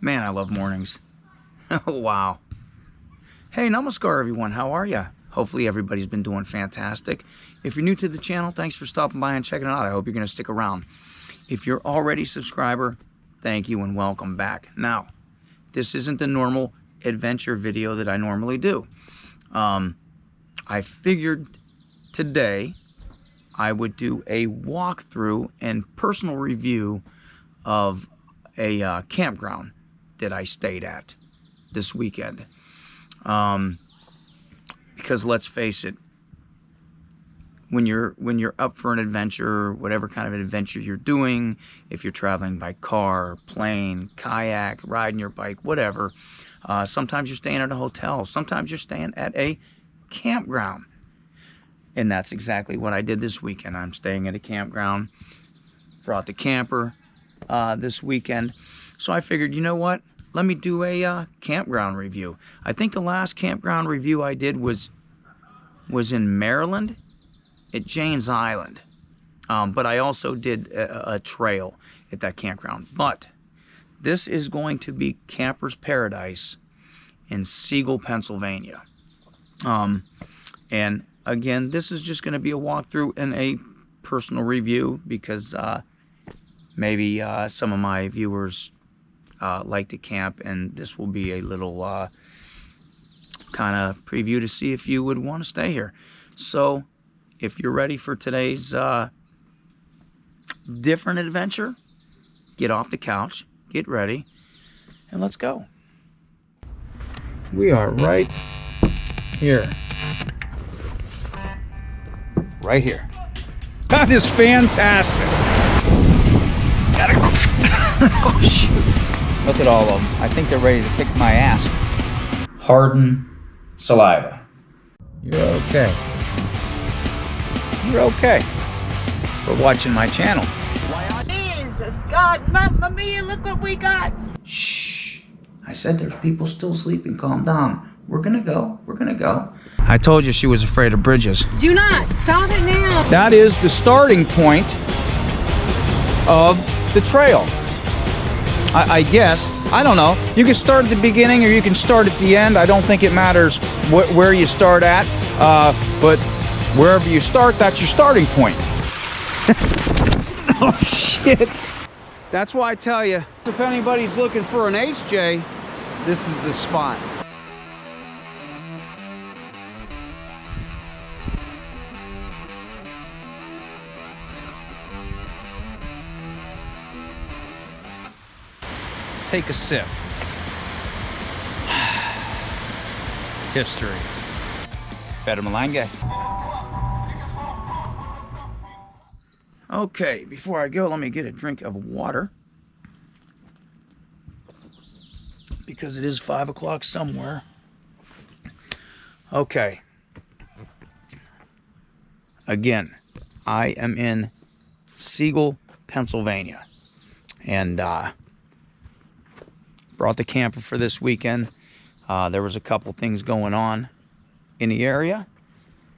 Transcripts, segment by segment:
Man, I love mornings. Oh, wow. Hey, namaskar, everyone. How are ya? Hopefully everybody's been doing fantastic. If you're new to the channel, thanks for stopping by and checking it out. I hope you're going to stick around. If you're already a subscriber, thank you and welcome back. Now, this isn't the normal adventure video that I normally do. I figured today I would do a walkthrough and personal review of a campground that I stayed at this weekend. Because let's face it, when you're up for an adventure, whatever kind of an adventure you're doing, if you're traveling by car, plane, kayak, riding your bike, whatever, sometimes you're staying at a hotel, sometimes you're staying at a campground. And that's exactly what I did this weekend. I'm staying at a campground, brought the camper this weekend. So I figured, you know what? Let me do a campground review. I think the last campground review I did was in Maryland at Jane's Island. But I also did a trail at that campground. But this is going to be Camper's Paradise in Sigel, Pennsylvania. And again, this is just going to be a walkthrough and a personal review because maybe some of my viewers like to camp, and this will be a little kind of preview to see if you would want to stay here. So if you're ready for today's different adventure, get off the couch, get ready, and let's go. We are right here. Right here. That is fantastic. Gotta go. Oh, shoot. Look at all of them. I think they're ready to kick my ass. Harden saliva. You're okay. You're okay for watching my channel. Jesus, God, Mamma Mia, look what we got. Shh. I said there's people still sleeping. Calm down. We're gonna go. We're gonna go. I told you she was afraid of bridges. Do not. Stop it now. That is the starting point of the trail. I guess. I don't know. You can start at the beginning or you can start at the end. I don't think it matters where you start at. But wherever you start, that's your starting point. Oh, shit. That's why I tell you, if anybody's looking for an HJ, this is the spot. Take a sip. History. Better Malanga. Okay, before I go, let me get a drink of water. Because it is 5 o'clock somewhere. Okay. Again, I am in Sigel, Pennsylvania. And brought the camper for this weekend. There was a couple things going on in the area,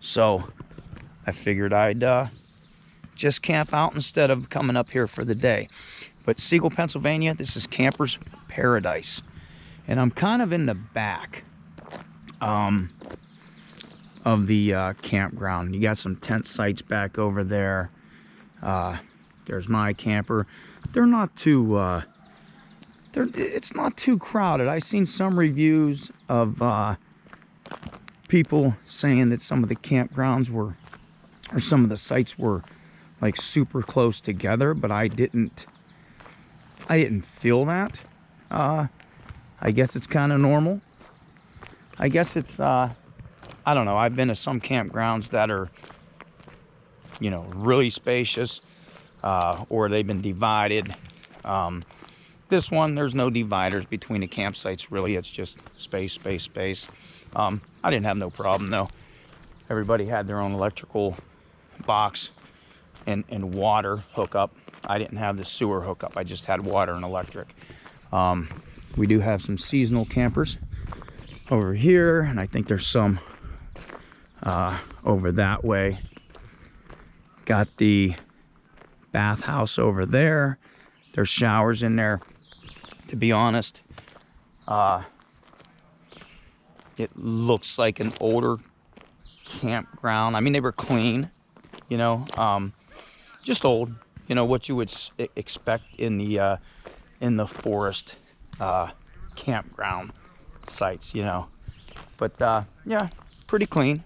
so I figured I'd just camp out instead of coming up here for the day. But Sigel, Pennsylvania, this is Camper's Paradise, and I'm kind of in the back of the campground. You got some tent sites back over there. There's my camper. They're not too it's not too crowded. I've seen some reviews of people saying that some of the campgrounds were, or some of the sites were like super close together, but I didn't feel that. I guess it's kind of normal. I guess it's, I don't know. I've been to some campgrounds that are, you know, really spacious, or they've been divided. This one, there's no dividers between the campsites, really. It's just space, space, space. I didn't have no problem, though. Everybody had their own electrical box and water hookup. I didn't have the sewer hookup. I just had water and electric. We do have some seasonal campers over here, and I think there's some over that way. Got the bathhouse over there. There's showers in there. to be honest. It looks like an older campground. I mean, they were clean, you know, just old, you know, what you would expect in the forest campground sites, you know. But yeah, pretty clean.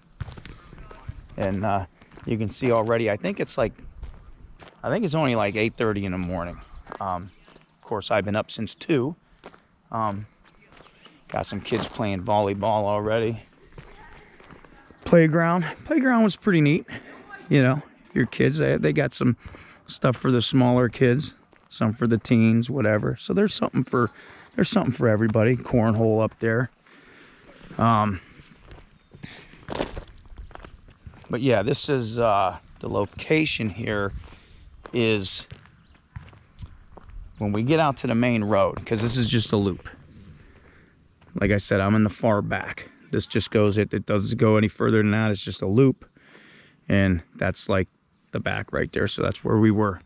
And you can see already, I think it's only like 8:30 in the morning. Of course, I've been up since 2. Got some kids playing volleyball already. Playground was pretty neat. You know, if your kids, they got some stuff for the smaller kids, some for the teens, whatever. So there's something for everybody. Cornhole up there. But yeah, this is the location here is when we get out to the main road, because this is just a loop. Like I said, I'm in the far back. This just goes, it doesn't go any further than that. It's just a loop. And that's like the back right there. So that's where we were.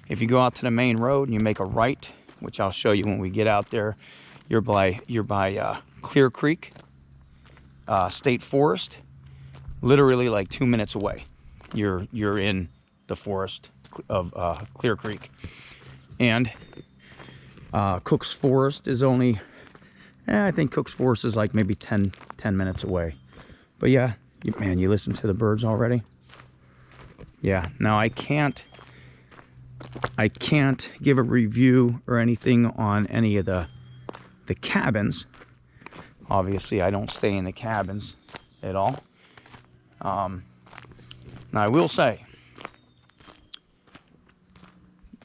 If you go out to the main road and you make a right, which I'll show you when we get out there, you're by Clear Creek State Forest. Literally like 2 minutes away. You're in the forest of Clear Creek. And Cook's Forest is only, I think Cook's Forest is like maybe 10 minutes away. But yeah, man, you listen to the birds already? Yeah, now I can't give a review or anything on any of the cabins. Obviously, I don't stay in the cabins at all. Now I will say,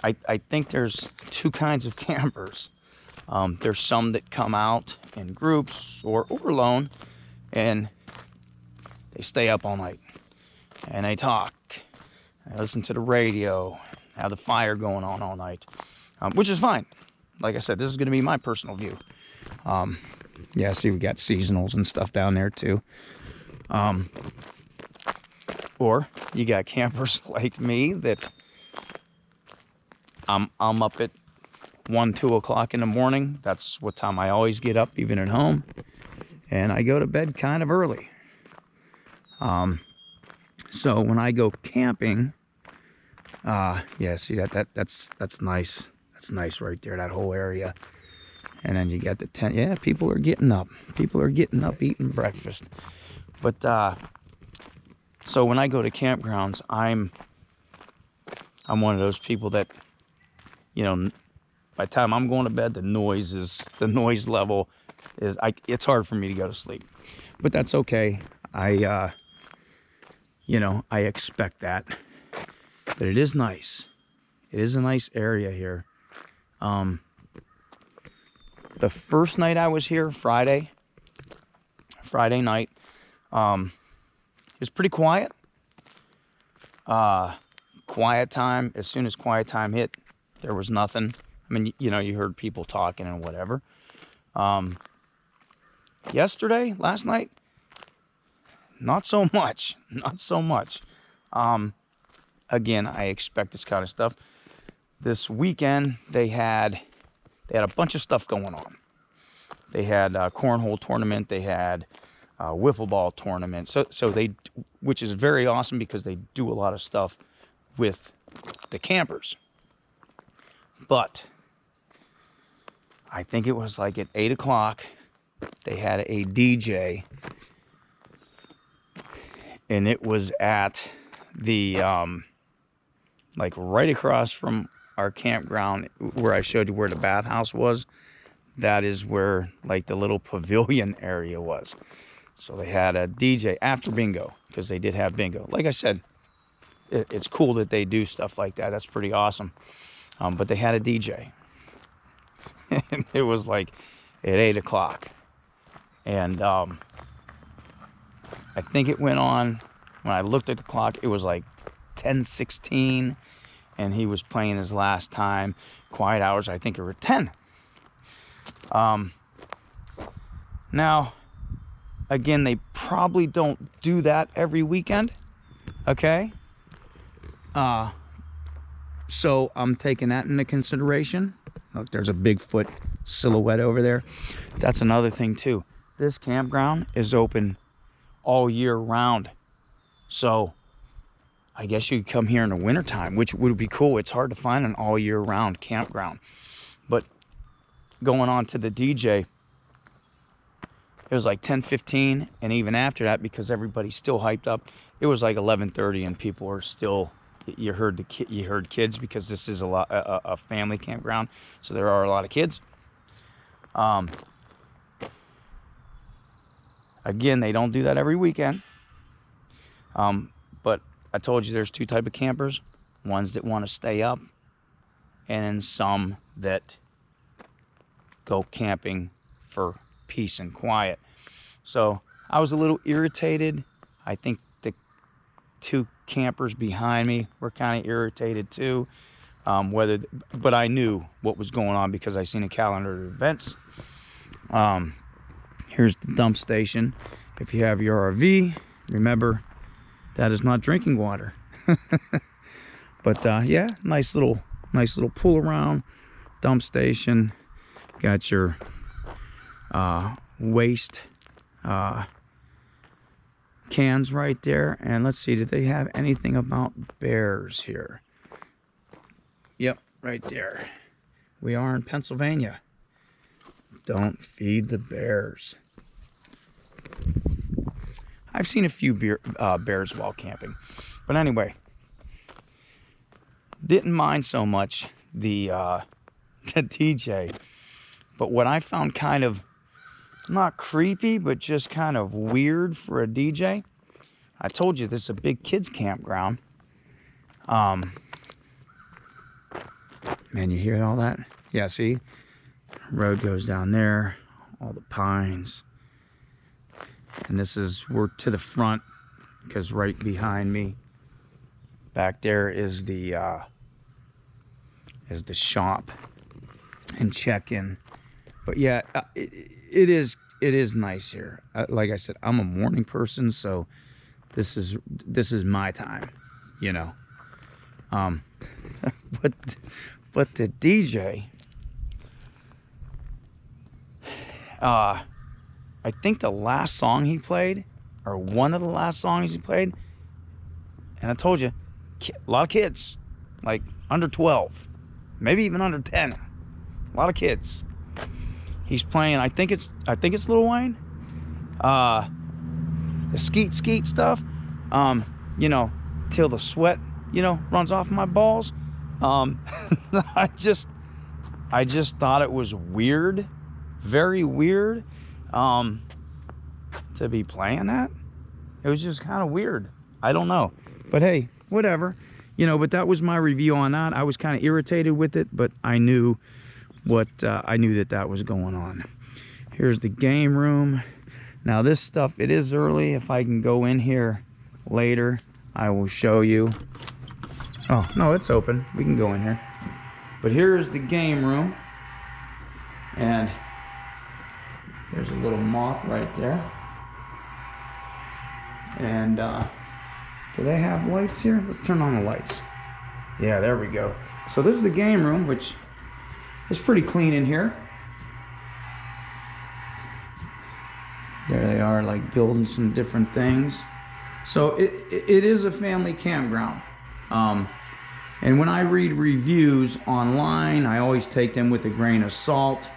I think there's 2 kinds of campers. There's some that come out in groups or alone, and they stay up all night and they talk, they listen to the radio, have the fire going on all night, which is fine. Like I said, this is going to be my personal view. Yeah, see, we got seasonals and stuff down there too. Or you got campers like me that I'm up at 1, 2 o'clock in the morning. That's what time I always get up, even at home. And I go to bed kind of early. So when I go camping, yeah, see that's nice. That's nice right there, that whole area. And then you got the tent. Yeah, people are getting up. People are getting up, eating breakfast. But so when I go to campgrounds, I'm one of those people that, you know, by the time I'm going to bed, the noise level is, it's hard for me to go to sleep. But that's okay. You know, I expect that. But it is nice. It is a nice area here. The first night I was here, Friday night, it was pretty quiet. Quiet time, as soon as quiet time hit, there was nothing. I mean, you know, you heard people talking and whatever. Last night, not so much. Again, I expect this kind of stuff. This weekend, they had a bunch of stuff going on. They had a cornhole tournament. They had a wiffle ball tournament. So they, which is very awesome because they do a lot of stuff with the campers. But I think it was like at 8 o'clock, they had a DJ, and it was at the like right across from our campground where I showed you where the bathhouse was. That is where like the little pavilion area was. So they had a DJ after bingo, because they did have bingo. Like I said, it's cool that they do stuff like that. That's pretty awesome. But they had a DJ. And it was like at 8 o'clock. And I think it went on, when I looked at the clock, it was like 10:16. And he was playing his last time. Quiet hours, I think, were 10. Now, again, they probably don't do that every weekend. Okay? So I'm taking that into consideration. Look, there's a Bigfoot silhouette over there. That's another thing too. This campground is open all year round. So I guess you could come here in the wintertime, which would be cool. It's hard to find an all year round campground. But going on to the DJ, it was like 10:15, and even after that, because everybody's still hyped up, it was like 11:30, and people are still. You heard kids, because this is a family campground, so there are a lot of kids. Again, they don't do that every weekend. But I told you there's two type of campers: ones that want to stay up, and then some that go camping for peace and quiet. So I was a little irritated. I think the two campers behind me were kind of irritated too. But I knew what was going on because I seen a calendar of events. Here's the dump station. If you have your RV, remember that is not drinking water. But yeah, nice little pull around dump station. Got your waste cans right there. And let's see, did they have anything about bears here? Yep, right there. We are in Pennsylvania. Don't feed the bears. I've seen a few bears while camping. But anyway, didn't mind so much the DJ. But what I found kind of, not creepy, but just kind of weird for a DJ. I told you this is a big kids campground. Man, you hear all that? Yeah, see? Road goes down there, all the pines. And we're to the front, because right behind me, back there is the shop and check-in. But yeah, it is nice here. Like I said, I'm a morning person, so this is my time, you know. But the DJ, I think the last song he played, or one of the last songs he played, and I told you, a lot of kids, like under 12, maybe even under 10, a lot of kids. He's playing, I think it's Lil Wayne, the skeet stuff, you know, till the sweat, you know, runs off my balls. I just thought it was weird, very weird, to be playing that. It was just kind of weird. I don't know, but hey, whatever, you know. But that was my review on that. I was kind of irritated with it, but I knew that was going on. Here's the game room. Now this stuff, it is early. If I can go in here later, I will show you. Oh no, it's open, we can go in here. But here's the game room, and there's a little moth right there. And do they have lights here? Let's turn on the lights. Yeah, there we go. So this is the game room, which is pretty clean in here. There they are, like building some different things. So it is a family campground. And when I read reviews online, I always take them with a grain of salt.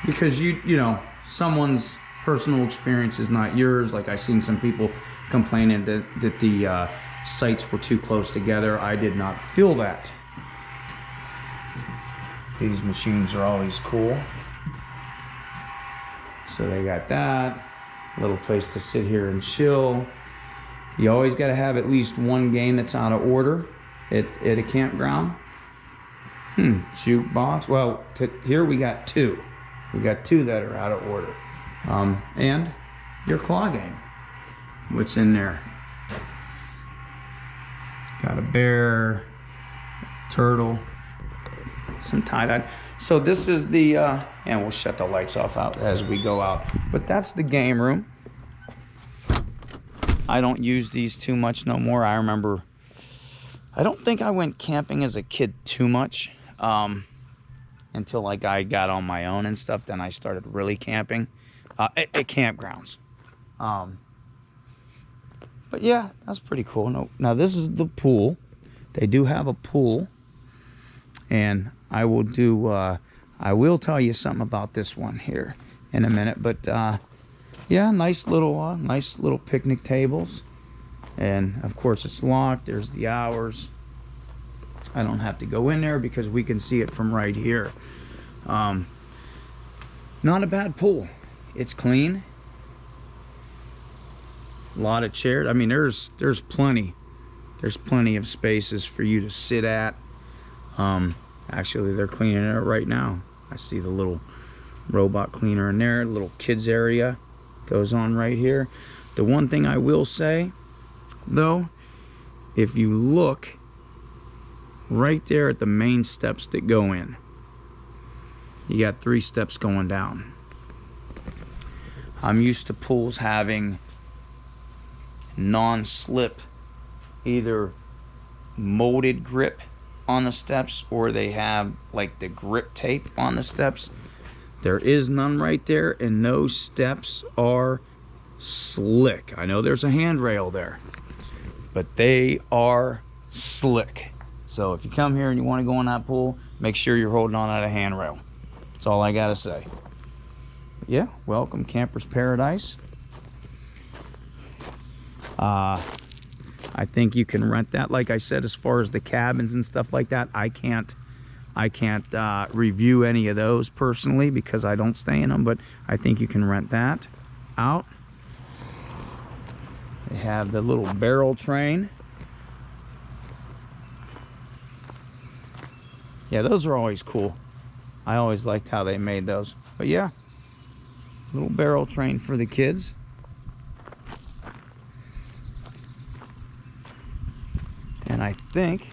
Because you know, someone's personal experience is not yours. Like I seen some people complaining that the sites were too close together. I did not feel that. These machines are always cool. So they got that little place to sit here and chill. You always got to have at least one game that's out of order at a campground. Jukebox. Well, here we got two. We got two that are out of order. And your claw game. What's in there? Got a bear, turtle, some tie-dye. So this is the, and we'll shut the lights off out as we go out. But that's the game room. I don't use these too much no more. I remember, I don't think I went camping as a kid too much until like I got on my own and stuff. Then I started really camping at campgrounds. But yeah, that's pretty cool. No, now this is the pool. They do have a pool, and I will tell you something about this one here in a minute. But yeah, nice little picnic tables, and of course it's locked. There's the hours. I don't have to go in there because we can see it from right here. Not a bad pool. It's clean. A lot of chairs. I mean, there's plenty of spaces for you to sit at. Actually, they're cleaning it right now. I see the little robot cleaner in there. Little kids area goes on right here. The one thing I will say though, if you look right there at the main steps that go in, you got 3 steps going down. I'm used to pools having non-slip, either molded grip on the steps, or they have like the grip tape on the steps. There is none right there, and those steps are slick. I know there's a handrail there, but they are slick. So if you come here and you want to go in that pool, make sure you're holding on at a handrail. That's all I gotta say. Yeah, welcome Campers Paradise. I think you can rent that. Like I said, as far as the cabins and stuff like that, I can't review any of those personally because I don't stay in them, but I think you can rent that out. They have the little barrel train. Yeah, those are always cool. I always liked how they made those. But yeah, little barrel train for the kids. And I think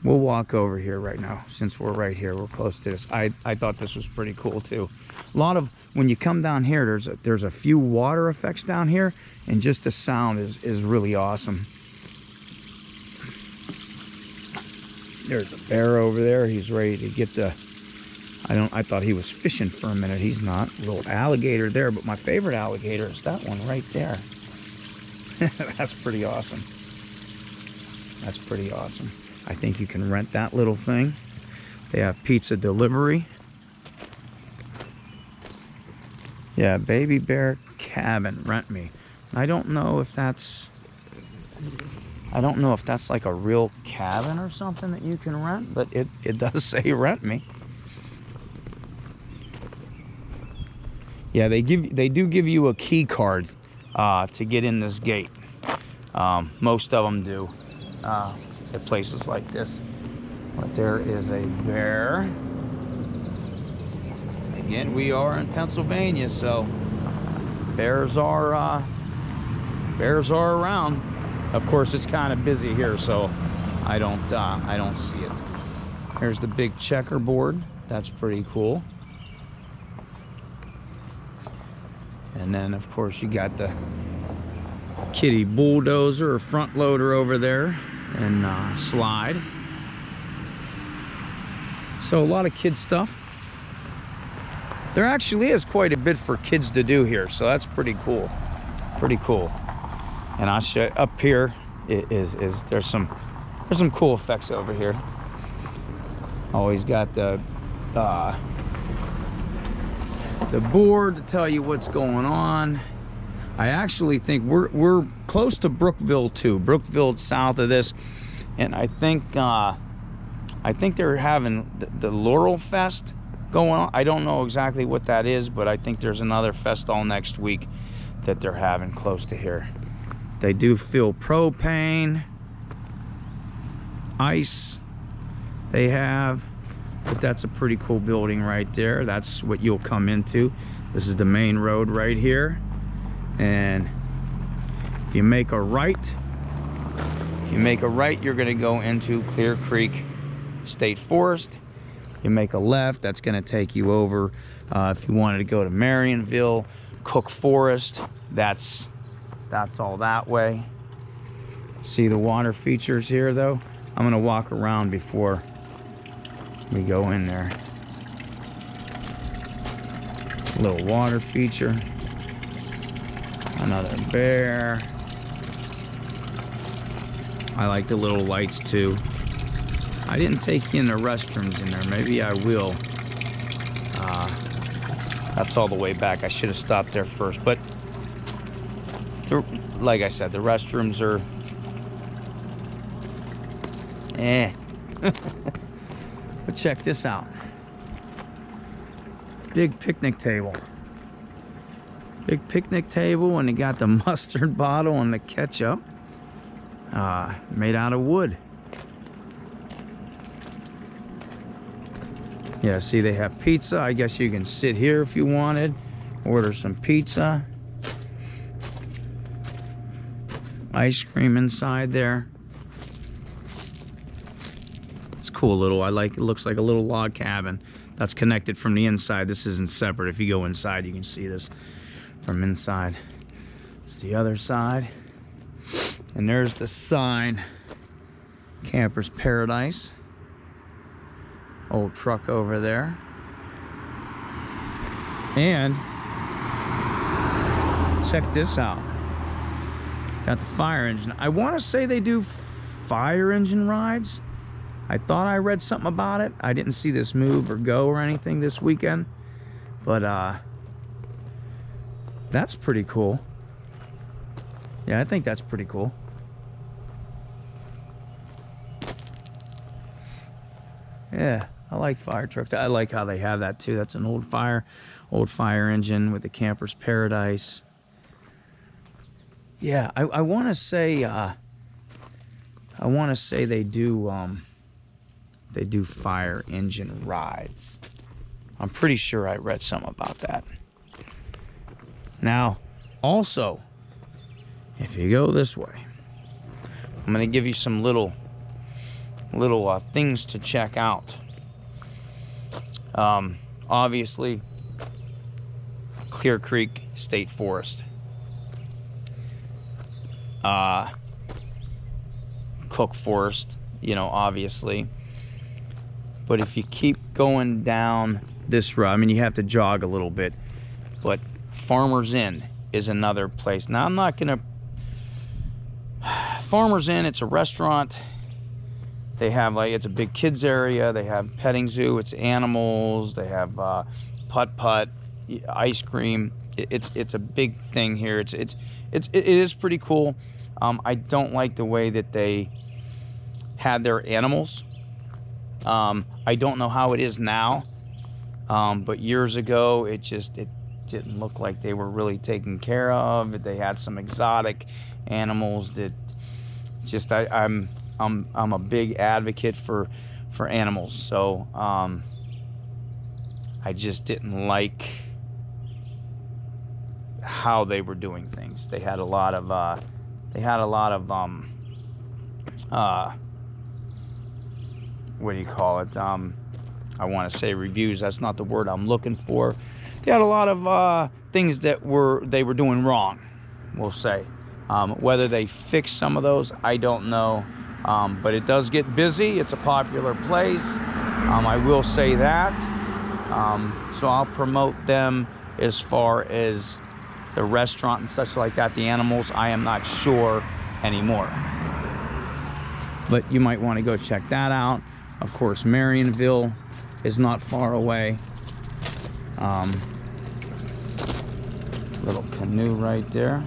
we'll walk over here right now, since we're right here, we're close to this. I thought this was pretty cool too. A lot of, when you come down here, there's a few water effects down here, and just the sound is really awesome. There's a bear over there. He's ready to get the, I thought he was fishing for a minute. He's not. A little alligator there, but my favorite alligator is that one right there. That's pretty awesome. That's pretty awesome. I think you can rent that little thing. They have pizza delivery. Yeah, Baby Bear Cabin, rent me. I don't know if that's like a real cabin or something that you can rent, but it does say rent me. Yeah, they do give you a key card to get in this gate. Most of them do at places like this. But there is a bear. Again, we are in Pennsylvania, so bears are around. Of course, it's kind of busy here, so I don't see it. Here's the big checkerboard. That's pretty cool. And then, of course, you got the kitty bulldozer or front loader over there, and slide. So a lot of kid stuff. There actually is quite a bit for kids to do here, so that's pretty cool. Pretty cool. And I'll show you up here there's some cool effects over here. Always got the board to tell you what's going on. I actually think we're close to Brookville too. Brookville south of this, and I think they're having the Laurel Fest going on. I don't know exactly what that is, but I think there's another fest all next week that they're having close to here. They do fill propane, ice they have, but that's a pretty cool building right there. That's what you'll come into. This is the main road right here, and if you make a right, you're going to go into Clear Creek State Forest. You make a left, that's going to take you over if you wanted to go to Marionville, Cook Forest. That's That's all that way. See the water features here though? I'm gonna walk around before we go in there. Little water feature. Another bear. I like the little lights too. I didn't take in the restrooms in there. Maybe I will. That's all the way back. I should have stopped there first. But like I said, the restrooms are But check this out. Big picnic table. Big picnic table, and they got the mustard bottle and the ketchup. Made out of wood. Yeah, see, they have pizza. I guess you can sit here if you wanted. Order some pizza. Ice cream inside there. It's cool little, I like, it looks like a little log cabin that's connected from the inside. This isn't separate. If you go inside, you can see this from inside. It's the other side. And there's the sign. Camper's Paradise. Old truck over there. And check this out. Got the fire engine. I want to say they do fire engine rides. I thought I read something about it. I didn't see this move or go or anything this weekend. But that's pretty cool. Yeah, I think that's pretty cool. Yeah, I like fire trucks. I like how they have that too. That's an old fire engine with the Camper's Paradise. Yeah, I want to say they do fire engine rides. I'm pretty sure I read something about that. Now, also, if you go this way, I'm going to give you some little things to check out. Obviously, Clear Creek State Forest. Cook Forest, you know, obviously. But if you keep going down this road, I mean, you have to jog a little bit, but Farmer's Inn is another place. Now, I'm not gonna... Farmer's Inn, it's a restaurant. They have, like, it's a big kids area. They have petting zoo. It's animals. They have putt-putt, ice cream. It's a big thing here. It is pretty cool. I don't like the way that they had their animals. I don't know how it is now, but years ago it didn't look like they were really taken care of. They had some exotic animals that just I'm a big advocate for animals, so I just didn't like how they were doing things. They had a lot of what do you call it? I want to say reviews. That's not the word I'm looking for. They had a lot of things that they were doing wrong, we'll say. Whether they fixed some of those, I don't know. But it does get busy. It's a popular place. I will say that. So I'll promote them as far as the restaurant and such like that. The animals, I am not sure anymore. But you might want to go check that out. Of course, Marionville is not far away. Little canoe right there.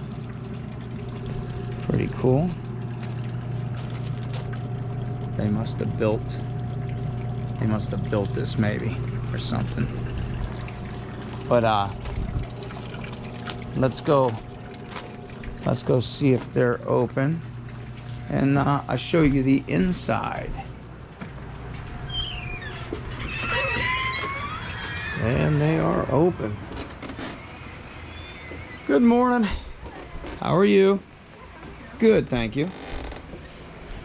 Pretty cool. They must have built this maybe or something. But let's go see if they're open, and I'll show you the inside. And they are open. Good morning. How are you? Good, thank you.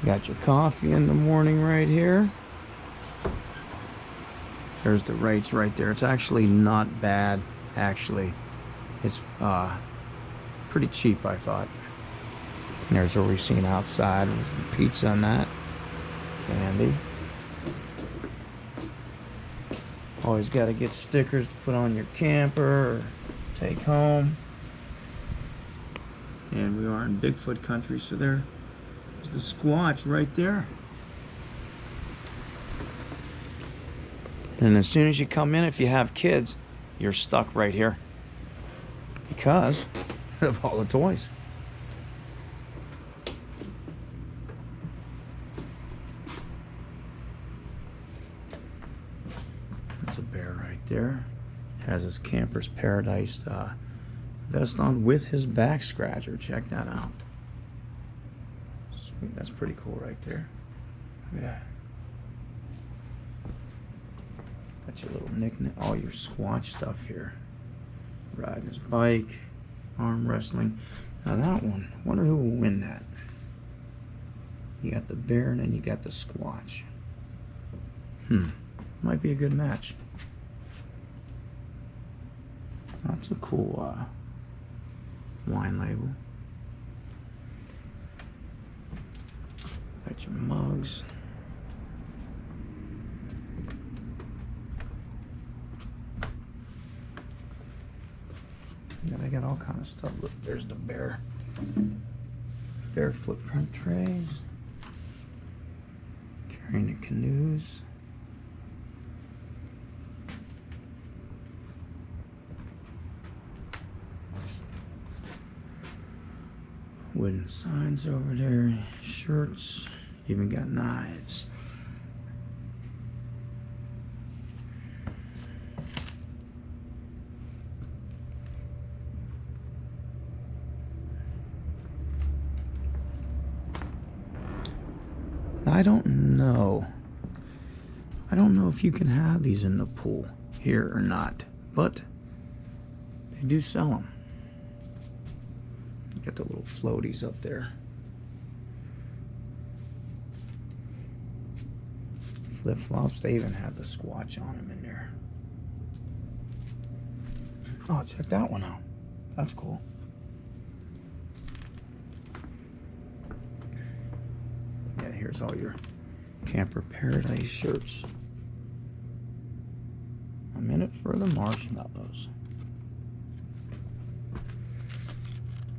Got your coffee in the morning right here. There's the rates right there. It's actually not bad, actually. It's pretty cheap, I thought. There's what we've seen outside with the pizza and that. Handy. Always got to get stickers to put on your camper or take home. And we are in Bigfoot country, so there's the Squatch right there. And as soon as you come in, if you have kids, you're stuck right here because of all the toys. There's a bear right there. Has his Camper's Paradise vest on with his back scratcher. Check that out. Sweet, that's pretty cool right there. Look at that. Got your little knick-knack, all your Squatch stuff here. Riding his bike, arm wrestling. Now that one, wonder who will win that. You got the bear and then you got the Squatch. Might be a good match. That's a cool wine label. Got your mugs. Yeah, they got all kind of stuff. Look, there's the bear footprint trays. Carrying the canoes. Wooden signs over there, shirts, even got knives. I don't know. I don't know if you can have these in the pool here or not, but they do sell them. You got the little floaties up there. Flip-flops, they even have the Squatch on them in there. Oh, check that one out. That's cool. Yeah, here's all your Camper Paradise shirts. A minute for the marshmallows.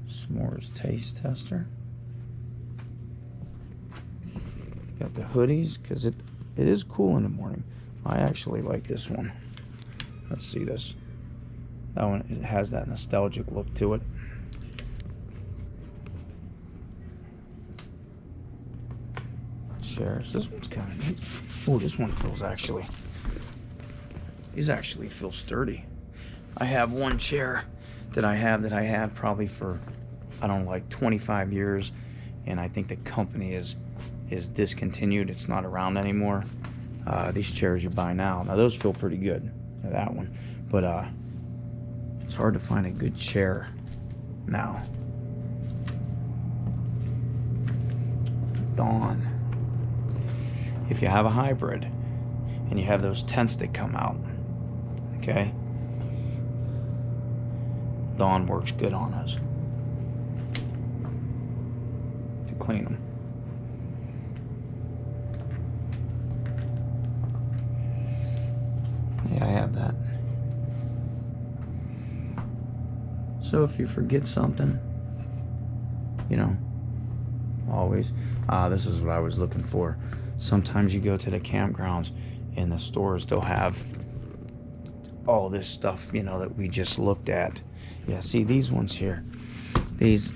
S'mores taste tester. Got the hoodies because it is cool in the morning. I actually like this one. Let's see this. That one, it has that nostalgic look to it. Chairs. This one's kind of neat. Oh, this one feels actually. These actually feel sturdy. I have one chair that I had probably for, I don't know, like 25 years, and I think the company is discontinued. It's not around anymore. These chairs you buy now those feel pretty good. That one, but it's hard to find a good chair now. Dawn. If you have a hybrid and you have those tents that come out, okay, Dawn works good on us to clean them. Yeah, I have that. So if you forget something, you know, always, this is what I was looking for. Sometimes you go to the campgrounds and the stores, they'll have all this stuff, you know, that we just looked at. Yeah, see these ones here, these,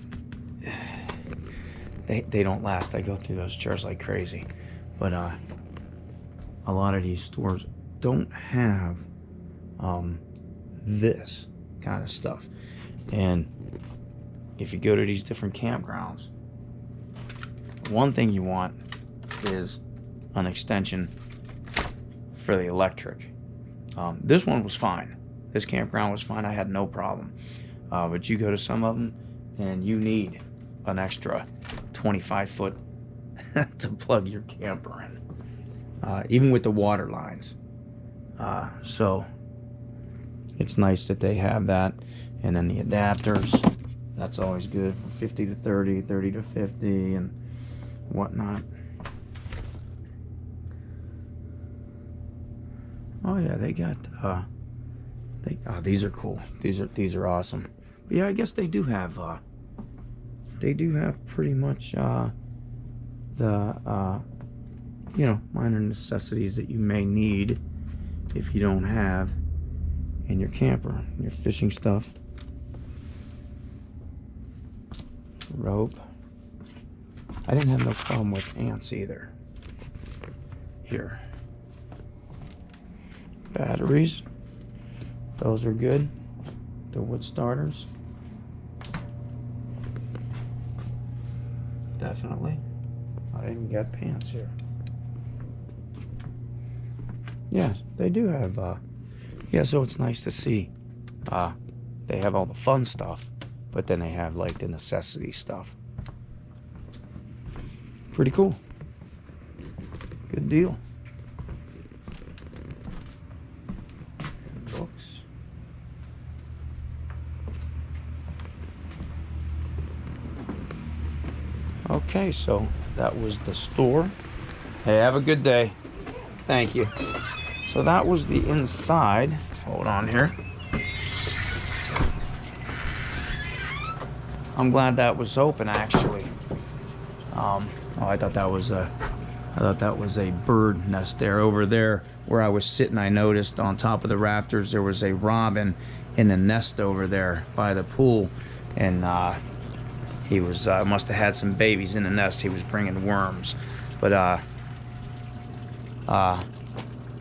they don't last. I go through those chairs like crazy. But a lot of these stores don't have this kind of stuff. And if you go to these different campgrounds, one thing you want is an extension for the electric. This one was fine. This campground was fine. I had no problem. But you go to some of them and you need an extra 25 foot to plug your camper in, even with the water lines. So it's nice that they have that. And then the adapters, That's always good from 50 to 30, 30 to 50, and whatnot. Oh yeah, they got these are cool. These are awesome. But yeah, I guess they do have pretty much the you know, minor necessities that you may need if you don't have in your camper, your fishing stuff. Rope. I didn't have no problem with ants either. Here. Batteries. Those are good. The wood starters. Definitely. I didn't get pants here. Yeah, they do have yeah, so it's nice to see they have all the fun stuff, but then they have like the necessity stuff. Pretty cool. Good deal. And books. Okay, so that was the store. Hey, have a good day. Thank you. So that was the inside. Hold on here. I'm glad that was open, actually. Oh, I thought that was a bird nest there. Over there where I was sitting, I noticed on top of the rafters there was a robin in the nest over there by the pool, and he was must have had some babies in the nest. He was bringing worms. But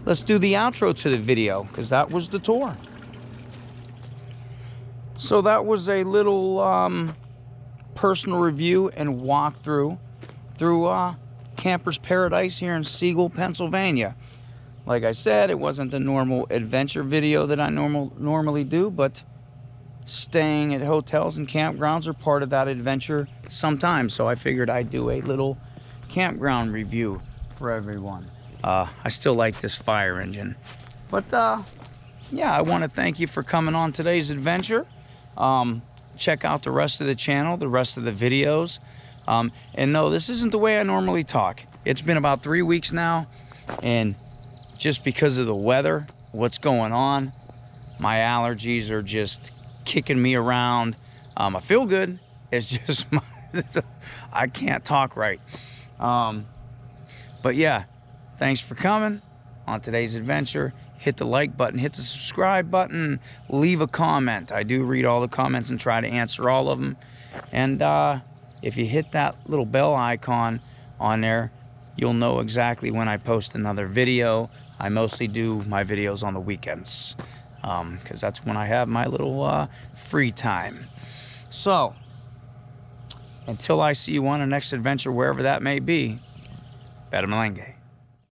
let's do the outro to the video, because that was the tour. So that was a little personal review and walkthrough through Camper's Paradise here in Sigel, Pennsylvania. Like I said, it wasn't the normal adventure video that I normally do, but staying at hotels and campgrounds are part of that adventure sometimes. So I figured I'd do a little campground review for everyone. I still like this fire engine. But yeah, I want to thank you for coming on today's adventure. Check out the rest of the channel, the rest of the videos. And no, this isn't the way I normally talk. It's been about 3 weeks now, and just because of the weather, what's going on, my allergies are just kicking me around. I feel good. It's just I can't talk right. But yeah, thanks for coming on today's adventure. Hit the like button, hit the subscribe button, leave a comment. I do read all the comments and try to answer all of them. And if you hit that little bell icon on there, you'll know exactly when I post another video. I mostly do my videos on the weekends, because that's when I have my little free time. So, until I see you on the next adventure, wherever that may be, Beta Malenge.